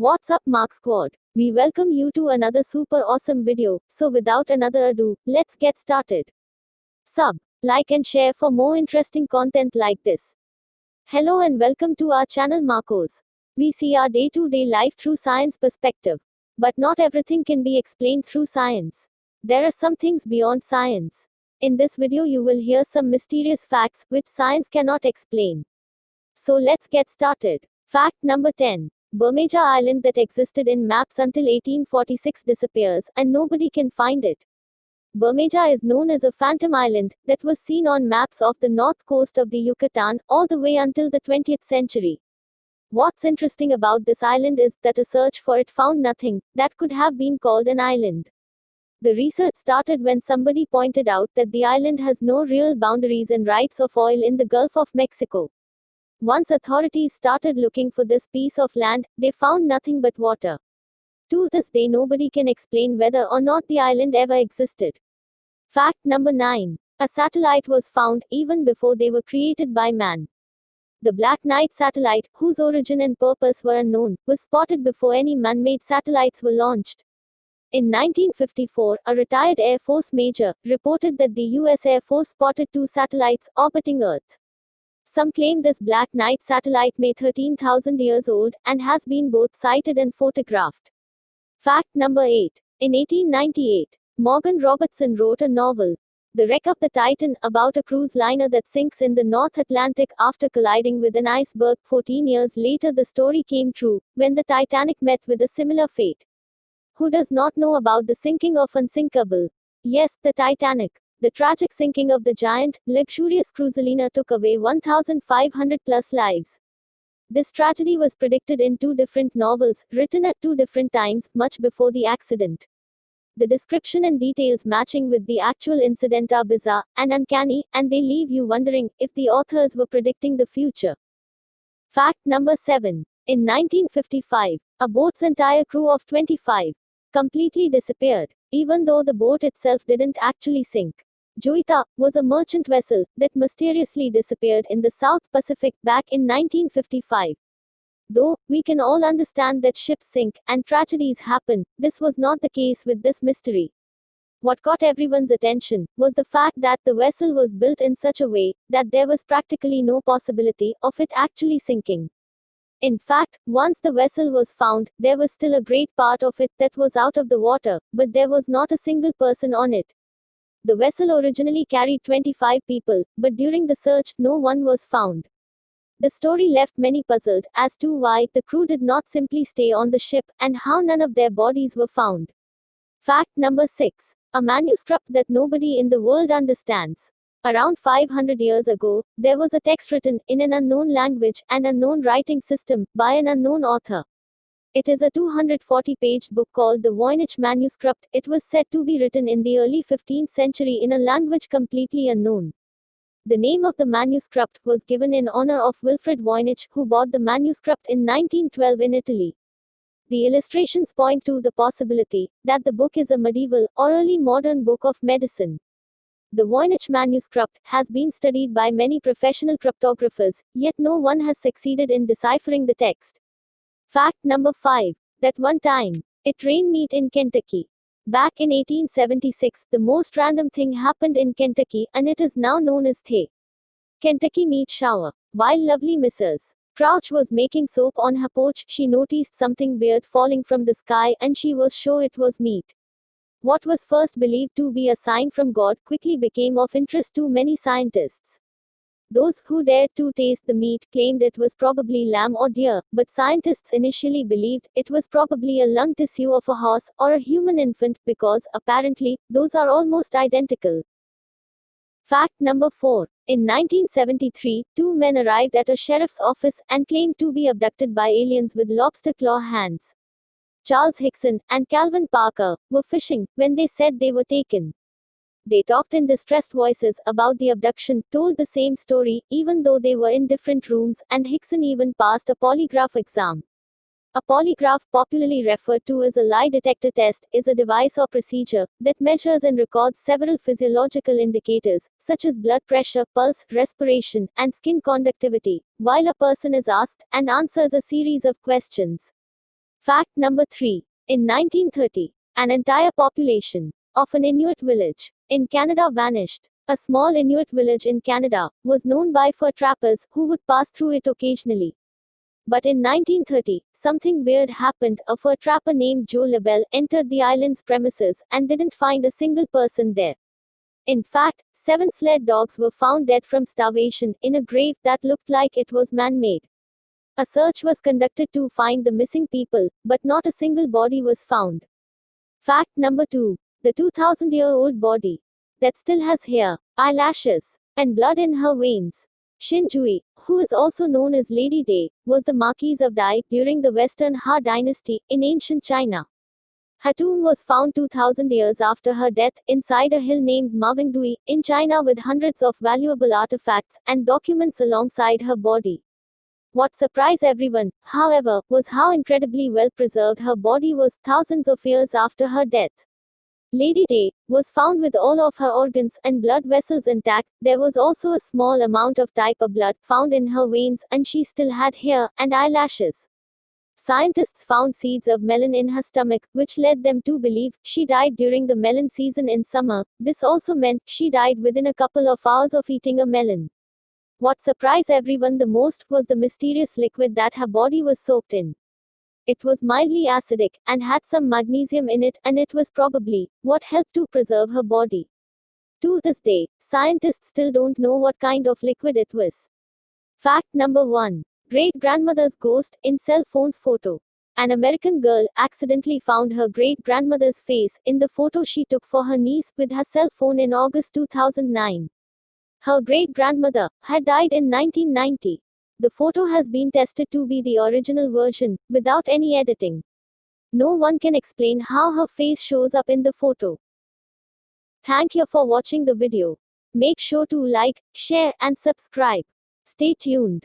What's up, Mark Squad? We welcome you to another super awesome video. So, without another ado, let's get started. Sub, like, and share for more interesting content like this. Hello and welcome to our channel Marcos. We see our day to day life through science perspective. But not everything can be explained through science. There are some things beyond science. In this video, you will hear some mysterious facts which science cannot explain. So, let's get started. Fact number 10. Bermeja Island that existed in maps until 1846 disappears, and nobody can find it. Bermeja is known as a phantom island that was seen on maps of the north coast of the Yucatan all the way until the 20th century. What's interesting about this island is that a search for it found nothing that could have been called an island. The research started when somebody pointed out that the island has no real boundaries and rights of oil in the Gulf of Mexico. Once authorities started looking for this piece of land, they found nothing but water. To this day, nobody can explain whether or not the island ever existed. Fact number 9. A satellite was found even before they were created by man. The Black Knight satellite, whose origin and purpose were unknown, was spotted before any man-made satellites were launched. In 1954, a retired Air Force major reported that the U.S. Air Force spotted 2 satellites orbiting Earth. Some claim this Black Knight satellite may 13,000 years old and has been both sighted and photographed. Fact number 8. In 1898, Morgan Robertson wrote a novel, The Wreck of the Titan, about a cruise liner that sinks in the North Atlantic after colliding with an iceberg. 14 years later, the story came true when the Titanic met with a similar fate. Who does not know about the sinking of Unsinkable? Yes, the Titanic. The tragic sinking of the giant, luxurious cruiseliner took away 1,500 plus lives. This tragedy was predicted in 2 different novels, written at 2 different times, much before the accident. The description and details matching with the actual incident are bizarre and uncanny, and they leave you wondering if the authors were predicting the future. Fact number 7. In 1955, a boat's entire crew of 25 completely disappeared, even though the boat itself didn't actually sink. Juita was a merchant vessel that mysteriously disappeared in the South Pacific back in 1955. Though we can all understand that ships sink and tragedies happen, this was not the case with this mystery. What caught everyone's attention was the fact that the vessel was built in such a way that there was practically no possibility of it actually sinking. In fact, once the vessel was found, there was still a great part of it that was out of the water, but there was not a single person on it. The vessel originally carried 25 people, but during the search, no one was found. The story left many puzzled as to why the crew did not simply stay on the ship, and how none of their bodies were found. Fact number 6. A manuscript that nobody in the world understands. Around 500 years ago, there was a text written in an unknown language and unknown writing system by an unknown author. It is a 240-page book called the Voynich Manuscript. It was said to be written in the early 15th century in a language completely unknown. The name of the manuscript was given in honor of Wilfrid Voynich, who bought the manuscript in 1912 in Italy. The illustrations point to the possibility that the book is a medieval or early modern book of medicine. The Voynich manuscript has been studied by many professional cryptographers, yet no one has succeeded in deciphering the text. Fact number 5. That one time, it rained meat in Kentucky. Back in 1876, the most random thing happened in Kentucky, and it is now known as the Kentucky meat shower. While lovely Mrs. Crouch was making soap on her porch, she noticed something weird falling from the sky, and she was sure it was meat. What was first believed to be a sign from God quickly became of interest to many scientists. Those who dared to taste the meat claimed it was probably lamb or deer, but scientists initially believed it was probably a lung tissue of a horse or a human infant because, apparently, those are almost identical. Fact number 4. In 1973, 2 men arrived at a sheriff's office and claimed to be abducted by aliens with lobster claw hands. Charles Hickson and Calvin Parker were fishing when they said they were taken. They talked in distressed voices about the abduction, told the same story, even though they were in different rooms, and Hickson even passed a polygraph exam. A polygraph, popularly referred to as a lie detector test, is a device or procedure that measures and records several physiological indicators, such as blood pressure, pulse, respiration, and skin conductivity, while a person is asked and answers a series of questions. Fact number 3. In 1930, an entire population of an Inuit village in Canada vanished. A small Inuit village in Canada was known by fur trappers who would pass through it occasionally. But in 1930, something weird happened. A fur trapper named Joe Lebel entered the island's premises and didn't find a single person there. In fact, 7 sled dogs were found dead from starvation in a grave that looked like it was man-made. A search was conducted to find the missing people, but not a single body was found. Fact number 2. The 2,000-year-old body that still has hair, eyelashes, and blood in her veins. Xin Jui, who is also known as Lady Day, was the Marquise of Dai during the Western Ha dynasty in ancient China. Her tomb was found 2,000 years after her death inside a hill named Mawingdui in China with hundreds of valuable artifacts and documents alongside her body. What surprised everyone, however, was how incredibly well preserved her body was thousands of years after her death. Lady Day was found with all of her organs and blood vessels intact. There was also a small amount of type of blood found in her veins, and she still had hair and eyelashes. Scientists found seeds of melon in her stomach, which led them to believe she died during the melon season in summer. This also meant she died within a couple of hours of eating a melon. What surprised everyone the most was the mysterious liquid that her body was soaked in. It was mildly acidic, and had some magnesium in it, and it was probably what helped to preserve her body. To this day, scientists still don't know what kind of liquid it was. Fact number 1. Great-grandmother's ghost in cell phone's photo. An American girl accidentally found her great-grandmother's face in the photo she took for her niece with her cell phone in August 2009. Her great-grandmother had died in 1990. The photo has been tested to be the original version, without any editing. No one can explain how her face shows up in the photo. Thank you for watching the video. Make sure to like, share, and subscribe. Stay tuned.